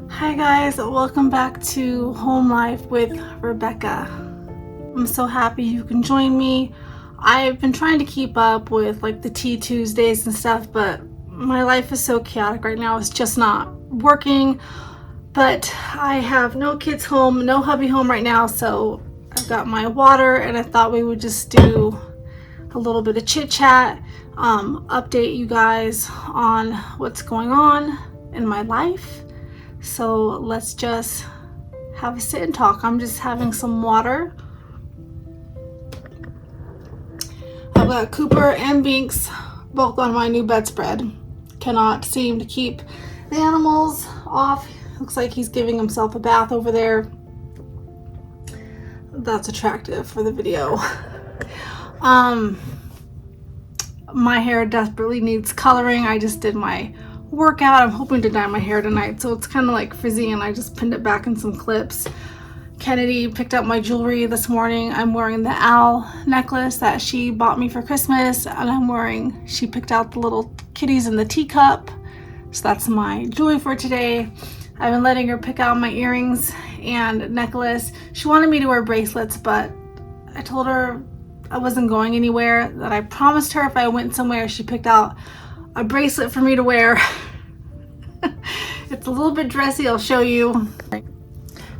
Hi guys, welcome back to Home Life with Rebecca. I'm so happy you can join me. I've been trying to keep up with like the Tea Tuesdays and stuff, but my life is so chaotic right now. It's just not working. But I have no kids home, no hubby home right now, so I've got my water and I thought we would just do a little bit of chit chat, update you guys on what's going on in my life. So let's just have a sit and talk. I'm just having some water. I've got Cooper and Binks both on my new bedspread. Cannot seem to keep the animals off. Looks like he's giving himself a bath over there. That's attractive for the video. My hair desperately needs coloring. I just did my workout. I'm hoping to dye my hair tonight, so it's kind of like frizzy, and I just pinned it back in some clips. Kennedy picked up my jewelry this morning. I'm wearing the owl necklace that she bought me for Christmas, and she picked out the little kitties in the teacup, so that's my jewelry for today. I've been letting her pick out my earrings and necklace. She wanted me to wear bracelets, but I told her I wasn't going anywhere, that I promised her if I went somewhere she picked out a bracelet for me to wear. It's a little bit dressy, I'll show you.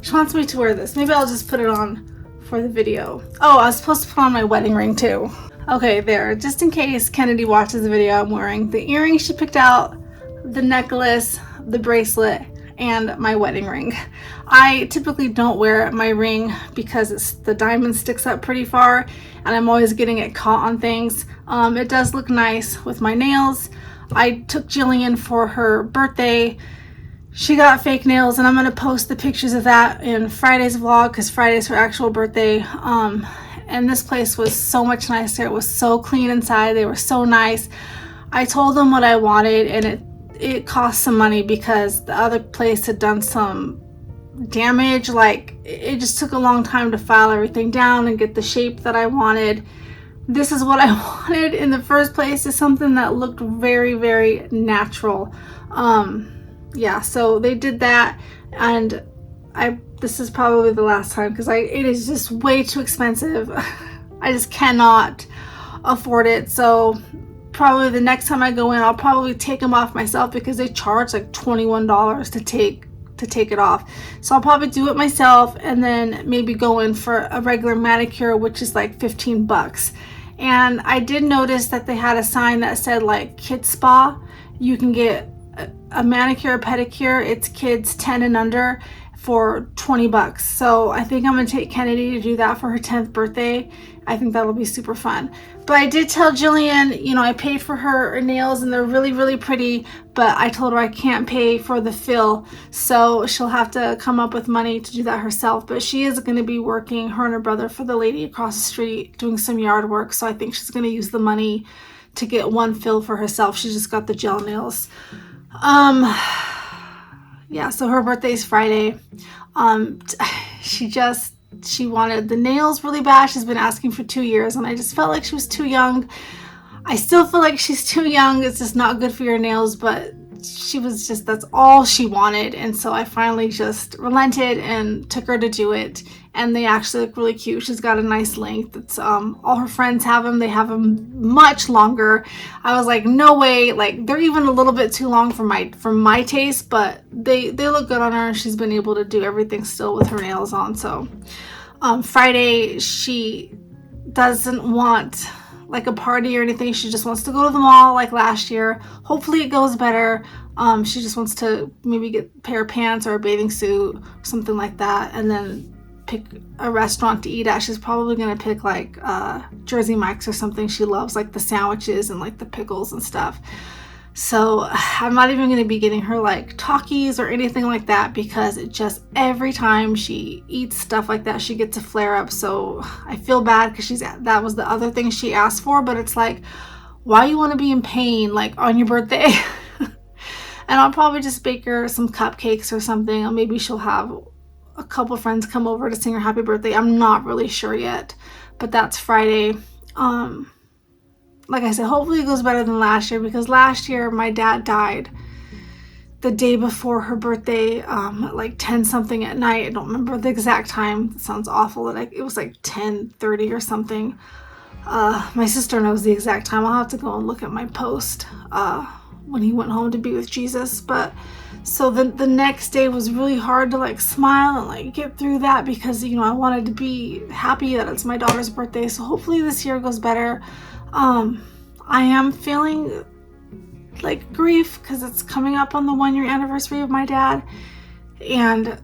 She wants me to wear this. Maybe I'll just put it on for the video. Oh, I was supposed to put on my wedding ring too. Okay, there. Just in case Kennedy watches the video, I'm wearing the earrings she picked out, the necklace, the bracelet, and my wedding ring. I typically don't wear my ring because the diamond sticks up pretty far and I'm always getting it caught on things. It does look nice with my nails. I took Jillian for her birthday. She got fake nails, and I'm going to post the pictures of that in Friday's vlog because Friday's her actual birthday. And this place was so much nicer. It was so clean inside. They were so nice. I told them what I wanted, and it cost some money because the other place had done some damage. Like, it just took a long time to file everything down and get the shape that I wanted. This is what I wanted in the first place, is something that looked very, very natural. Yeah, so they did that, and this is probably the last time because it is just way too expensive. I just cannot afford it. So probably the next time I go in, I'll probably take them off myself because they charge like $21 to take it off. So I'll probably do it myself and then maybe go in for a regular manicure, which is like 15 bucks. And I did notice that they had a sign that said like Kids Spa. You can get a manicure, a pedicure. It's kids 10 and under for 20 bucks. So I think I'm gonna take Kennedy to do that for her 10th birthday. I think that'll be super fun. But I did tell Jillian, I paid for her nails and they're really, really pretty, but I told her I can't pay for the fill, so she'll have to come up with money to do that herself. But she is going to be working, her and her brother, for the lady across the street doing some yard work, so I think she's going to use the money to get one fill for herself. She just got the gel nails. Yeah, so her birthday's Friday. She wanted the nails really bad. She's been asking for 2 years, and I just felt like she was too young. I still feel like she's too young. It's just not good for your nails, but that's all she wanted. And so I finally just relented and took her to do it. And they actually look really cute. She's got a nice length. It's all her friends have them. They have them much longer. I was like, no way. Like, they're even a little bit too long for my taste, but they look good on her, and she's been able to do everything still with her nails on. So Friday, she doesn't want like a party or anything. She just wants to go to the mall like last year. Hopefully it goes better. She just wants to maybe get a pair of pants or a bathing suit or something like that, and then pick a restaurant to eat at. She's probably gonna pick like Jersey Mike's or something. She loves like the sandwiches and like the pickles and stuff. So I'm not even going to be getting her like Takis or anything like that, because it just, every time she eats stuff like that, she gets a flare up. So I feel bad because that was the other thing she asked for, but it's like, why you want to be in pain like on your birthday? And I'll probably just bake her some cupcakes or something, or maybe she'll have a couple friends come over to sing her happy birthday. I'm not really sure yet, but that's Friday. Like I said, hopefully it goes better than last year, because last year my dad died the day before her birthday, at like 10 something at night. I don't remember the exact time. It sounds awful that it was like 10:30 or something. My sister knows the exact time. I'll have to go and look at my post when he went home to be with Jesus. But so the next day was really hard to like smile and like get through that, because I wanted to be happy that it's my daughter's birthday. So hopefully this year goes better. I am feeling like grief because it's coming up on the 1-year anniversary of my dad, and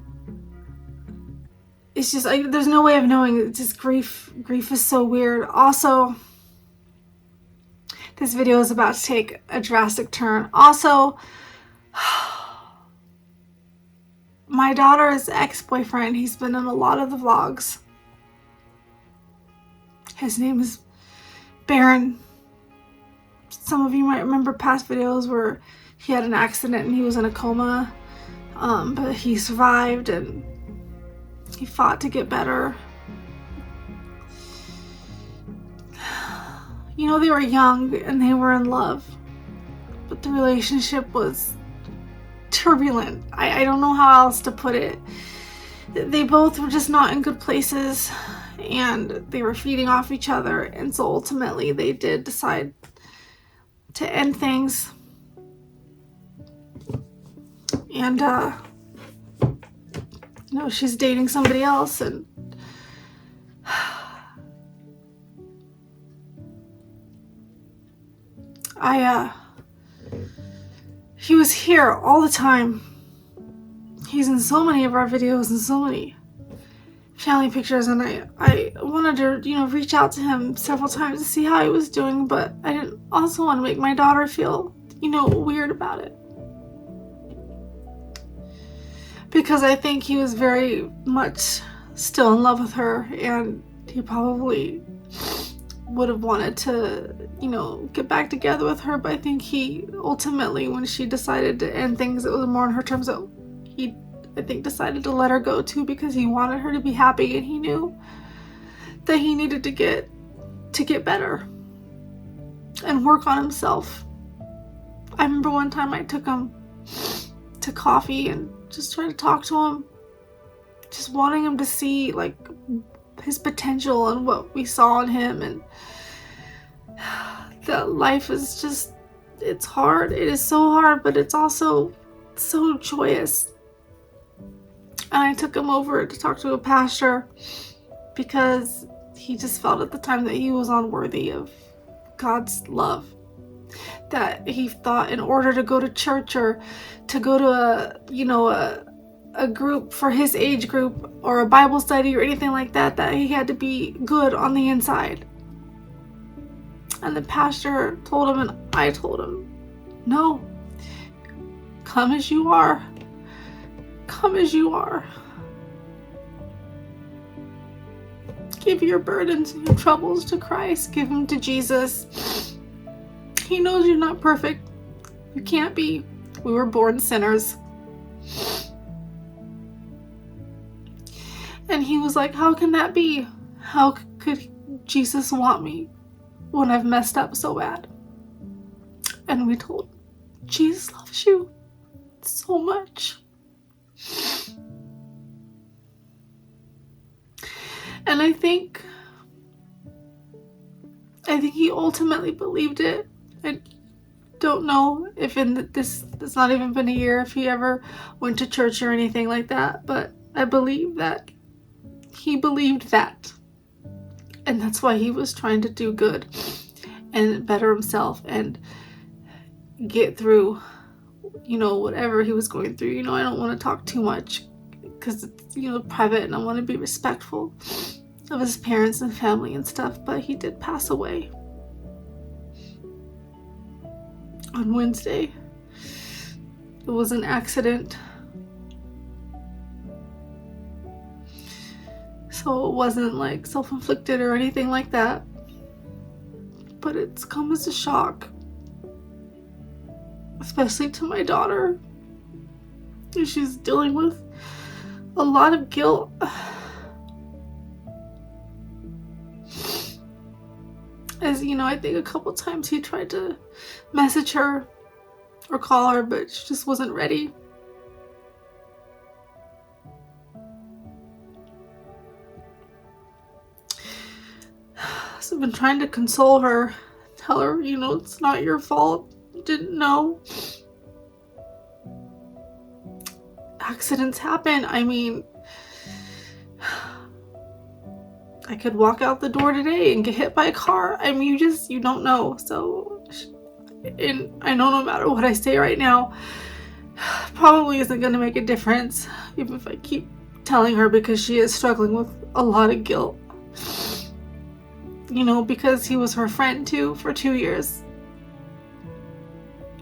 it's just there's no way of knowing. It's just grief is so weird. Also, this video is about to take a drastic turn. Also, my daughter's ex-boyfriend, he's been in a lot of the vlogs. His name is Baron. Some of you might remember past videos where he had an accident and he was in a coma, but he survived and he fought to get better. They were young and they were in love, but the relationship was turbulent. I don't know how else to put it. They both were just not in good places, and they were feeding off each other, and so ultimately they did decide to end things. And she's dating somebody else, and he was here all the time. He's in so many of our videos and so many family pictures, and I wanted to reach out to him several times to see how he was doing, but I didn't also want to make my daughter feel weird about it, because I think he was very much still in love with her, and he probably would have wanted to get back together with her. But I think he ultimately, when she decided to end things, it was more on her terms. So he, I think, decided to let her go too, because he wanted her to be happy, and he knew that he needed to get better and work on himself. I remember one time I took him to coffee and just tried to talk to him, just wanting him to see like his potential and what we saw in him, and that life is just, it's hard. It is so hard, but it's also so joyous. And I took him over to talk to a pastor, because he just felt at the time that he was unworthy of God's love. That he thought in order to go to church or to go to a group for his age group or a Bible study or anything like that, that he had to be good on the inside. And the pastor told him, and I told him, no, come as you are. Come as you are. Give your burdens and your troubles to Christ. Give them to Jesus. He knows you're not perfect. You can't be. We were born sinners. And he was like, how can that be? How could Jesus want me when I've messed up so bad? And we told him, Jesus loves you so much. And I think he ultimately believed it. I don't know if it's not even been a year, if he ever went to church or anything like that, but I believe that he believed that. And that's why he was trying to do good and better himself and get through, whatever he was going through. I don't want to talk too much because it's, private, and I want to be respectful of his parents and family and stuff, but he did pass away on Wednesday. It was an accident. So it wasn't like self-inflicted or anything like that, but it's come as a shock, especially to my daughter. She's dealing with a lot of guilt. As I think a couple times he tried to message her or call her, but she just wasn't ready. So I've been trying to console her, tell her, it's not your fault. You didn't know. Accidents happen. I mean, I could walk out the door today and get hit by a car. I mean, you don't know. So, and I know no matter what I say right now, probably isn't going to make a difference, even if I keep telling her, because she is struggling with a lot of guilt. Because he was her friend too for 2 years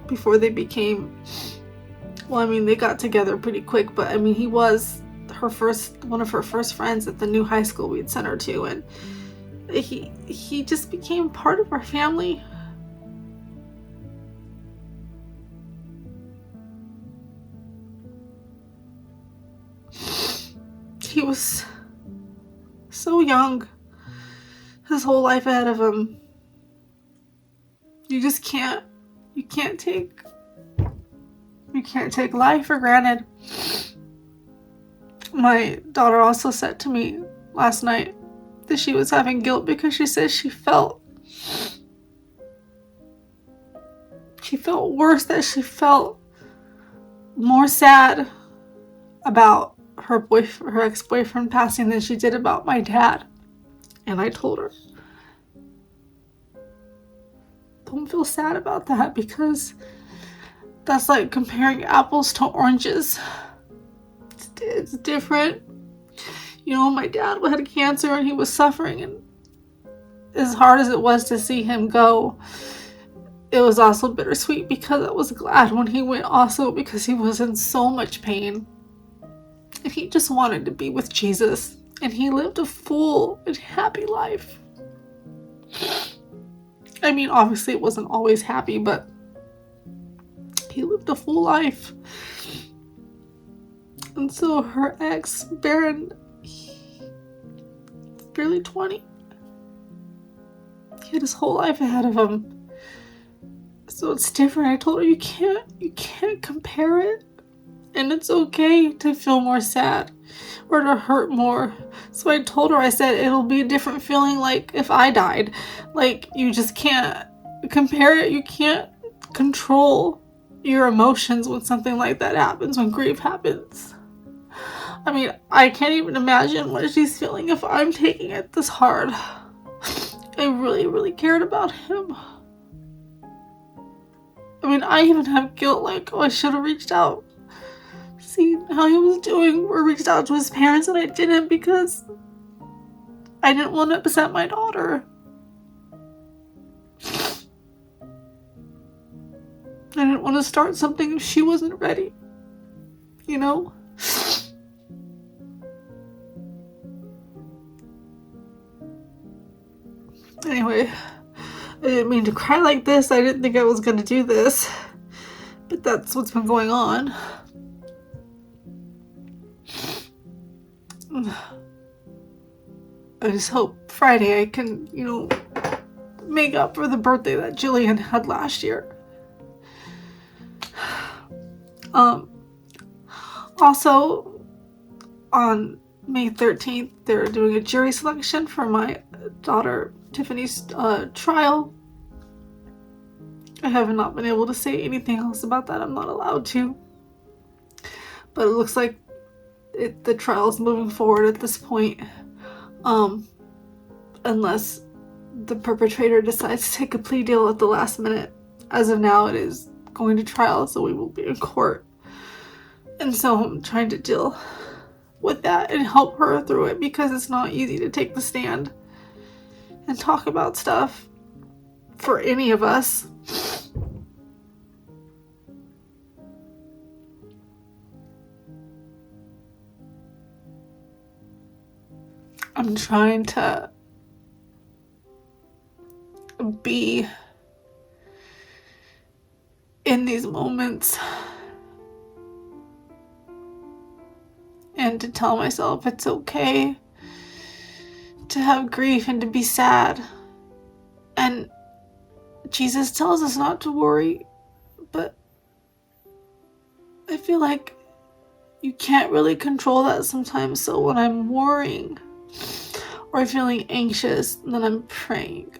before they became, well, I mean, they got together pretty quick, but I mean, he was one of her first friends at the new high school we'd sent her to, and he just became part of our family. He was so young, his whole life ahead of him. You can't take life for granted. My daughter also said to me last night that she was having guilt because she says she felt worse, that she felt more sad about her ex-boyfriend passing than she did about my dad. And I told her, don't feel sad about that, because that's like comparing apples to oranges. It's different. My dad had cancer and he was suffering, and as hard as it was to see him go, it was also bittersweet because I was glad when he went, also because he was in so much pain and he just wanted to be with Jesus, and he lived a full and happy life. I mean, obviously it wasn't always happy, but he lived a full life. And so her ex, Baron, he's barely 20. He had his whole life ahead of him. So it's different. I told her, you can't compare it. And it's okay to feel more sad or to hurt more. So I told her, I said, it'll be a different feeling like if I died. Like, you just can't compare it. You can't control your emotions when something like that happens, when grief happens. I mean, I can't even imagine what she's feeling if I'm taking it this hard. I really, really cared about him. I mean, I even have guilt, like, I should have reached out, seen how he was doing, or reached out to his parents, and I didn't because I didn't want to upset my daughter. I didn't want to start something if she wasn't ready. Anyway, I didn't mean to cry like this. I didn't think I was going to do this. But that's what's been going on. I just hope Friday I can, make up for the birthday that Jillian had last year. Also, on May 13th, they're doing a jury selection for my daughter Tiffany's trial. I have not been able to say anything else about that. I'm not allowed to. But it looks like the trial is moving forward at this point. Unless the perpetrator decides to take a plea deal at the last minute. As of now, it is going to trial, so we will be in court. And so I'm trying to deal with that and help her through it, because it's not easy to take the stand and talk about stuff for any of us. I'm trying to be in these moments and to tell myself it's okay to have grief and to be sad. And Jesus tells us not to worry, but I feel like you can't really control that sometimes. So when I'm worrying or feeling anxious, then I'm praying.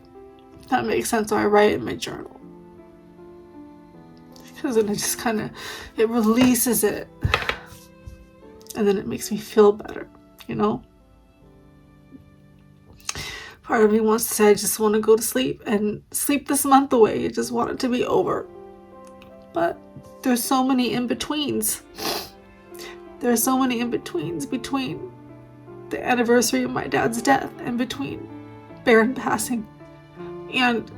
If that makes sense. So I write in my journal. Because then it just kind of, it releases it. And then it makes me feel better, you know? Part of me wants to say, I just want to go to sleep and sleep this month away. I just want it to be over. But there's so many in-betweens. There's so many in-betweens between the anniversary of my dad's death and between Barron passing and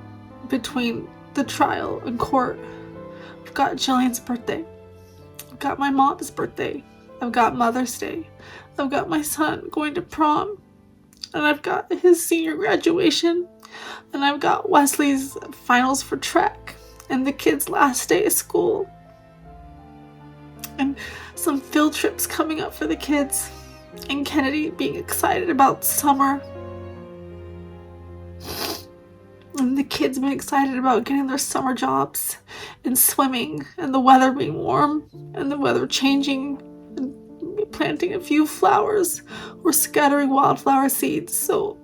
between the trial in court. I've got Jillian's birthday. I've got my mom's birthday. I've got Mother's Day. I've got my son going to prom. And I've got his senior graduation. And I've got Wesley's finals for track. And the kids' last day of school. And some field trips coming up for the kids. And Kennedy being excited about summer. And the kids being excited about getting their summer jobs. And swimming. And the weather being warm. And the weather changing. And planting a few flowers. Or scattering wildflower seeds. So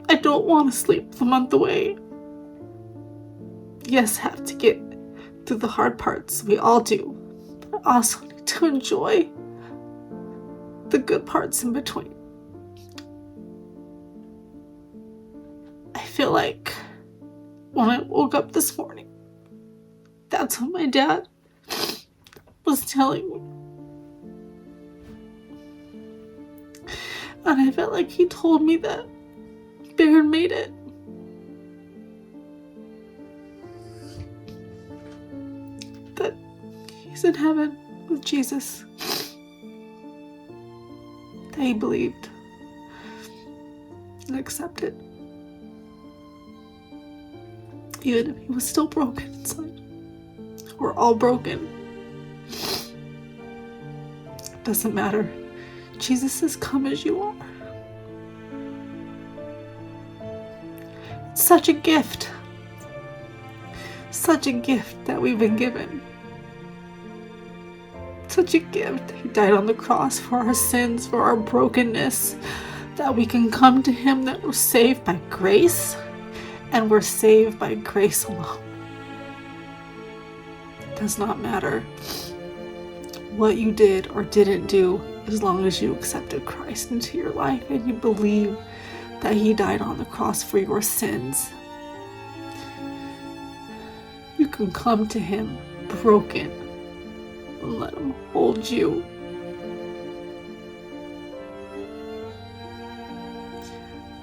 I don't want to sleep the month away. Yes, have to get through the hard parts. We all do. But I also need to enjoy the good parts in between. I feel like when I woke up this morning, that's what my dad was telling me. And I felt like he told me that Barron made it. That he's in heaven with Jesus. That he believed and accepted. Even if he was still broken inside. We're all broken. It doesn't matter. Jesus says, come as you are. It's such a gift. Such a gift that we've been given. Such a gift. He died on the cross for our sins, for our brokenness, that we can come to him, that we're saved by grace, and we're saved by grace alone. It does not matter what you did or didn't do, as long as you accepted Christ into your life and you believe that he died on the cross for your sins. You can come to him broken and let him hold you.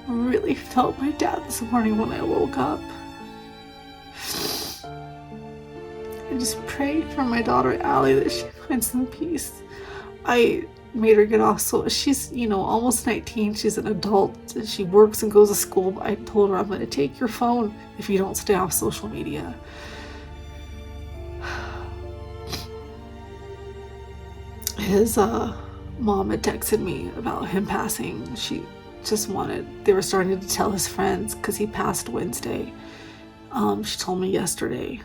I really felt my dad this morning when I woke up. I just prayed for my daughter Allie that she finds some peace. I made her get off, so she's, almost 19, she's an adult, and she works and goes to school, but I told her, I'm going to take your phone if you don't stay off social media. His mom had texted me about him passing. They were starting to tell his friends, because he passed Wednesday. She told me yesterday.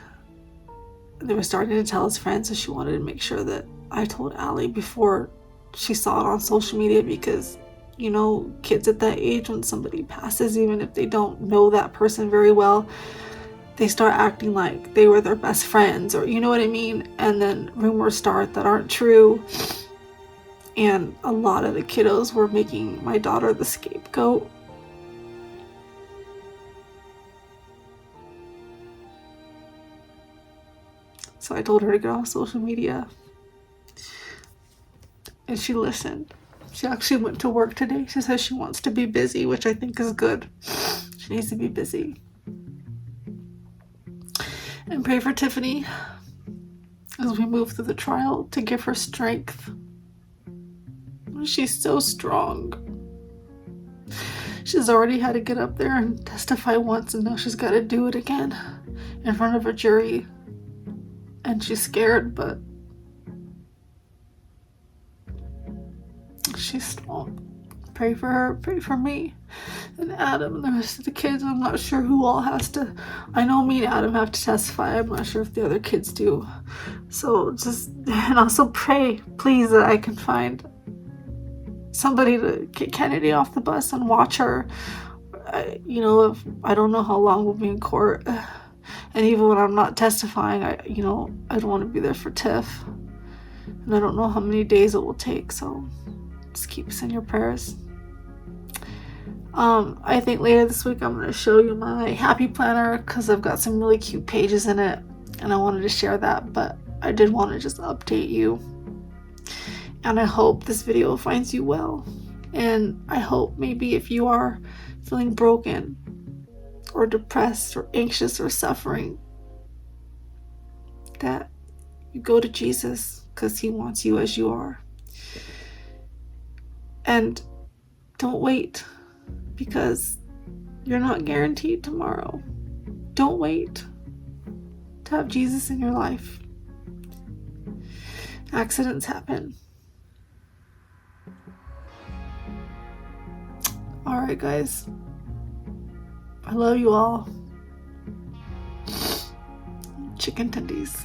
They were starting to tell his friends, so she wanted to make sure that I told Allie before she saw it on social media, because kids at that age, when somebody passes, even if they don't know that person very well, they start acting like they were their best friends, or you know what I mean, and then rumors start that aren't true, and a lot of the kiddos were making my daughter the scapegoat. So I told her to get off social media. And she listened. She actually went to work today. She says she wants to be busy, which I think is good. She needs to be busy. And pray for Tiffany as we move through the trial, to give her strength. She's so strong. She's already had to get up there and testify once, and now she's got to do it again in front of a jury. And she's scared, but she's strong. pray for her, pray for me, and Adam and the rest of the kids. I'm not sure who all has to. I know me and Adam have to testify. I'm not sure if the other kids do. So just, and also pray, please, that I can find somebody to get Kennedy off the bus and watch her. If I don't know how long we'll be in court, and even when I'm not testifying, I don't want to be there for Tiff, and I don't know how many days it will take. So just keep us in your prayers. I think later this week I'm going to show you my happy planner because I've got some really cute pages in it, and I wanted to share that, but I did want to just update you. And I hope this video finds you well. And I hope maybe if you are feeling broken or depressed or anxious or suffering, that you go to Jesus because he wants you as you are. And don't wait, because you're not guaranteed tomorrow. Don't wait to have Jesus in your life. Accidents happen. Alright, guys. I love you all. Chicken tendies.